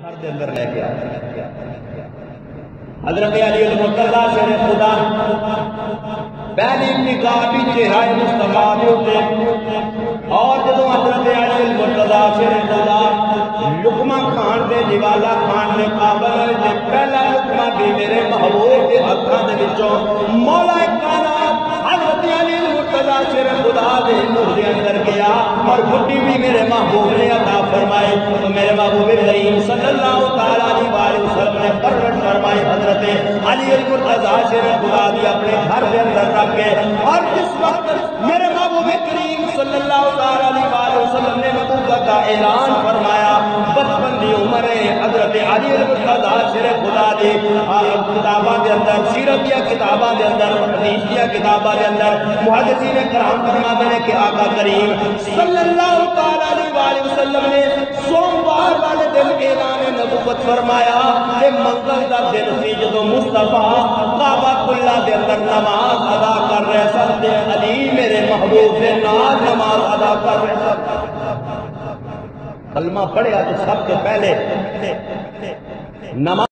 گھر دے اندر لے کے آیا حضرت علی المرتضی شیر خدا پہلی نگاہ بھی چہرہ مصطفیٰ دے اوتے اور جدوں حضرت علی المرتضی شیر خدا لقمہ کھان دے نوالا کھان دے قابل ہوئے تے پہلا لقمہ بھی میرے محبوب دے ہتھاں دے وچوں مولا کائنات حضرت علی المرتضی شیر خدا دے نور دے اندر گیا اور گھٹی بھی میرے محبوب نے عطا فرمائے تو میرے محبوب کریم صلی اللہ تعالی علیہ وسلم نے پرورش فرمائے حضرت علی المرتضی شیر خدا دی اپنے گھر دے اندر رکھ کے اور جس وقت میرے محبوب کریم صلی اللہ تعالی علیہ وسلم نے نبوت کا اعلان فرمایا بچپن دی عمر ہے حضرت علی المرتضی شیر خدا دی کتاباں دے اندر سیرت دی کتاباں دے اندر حدیث دی کتاباں دے اندر محدثین کرام فرماتے ہیں کہ آقا کریم صلی اللہ تعالی علیہ وسلم نے سوموار والے دن اعلان نبوت فرمایا کہ منگل دا دن سی جدوں مصطفیٰ کعبۃ اللہ دے اندر نماز ادا کر رہے سن علی میرے محبوب دے نال نماز ادا کر رہے سن کلمہ پڑھیا تو سب سے پہلے نماز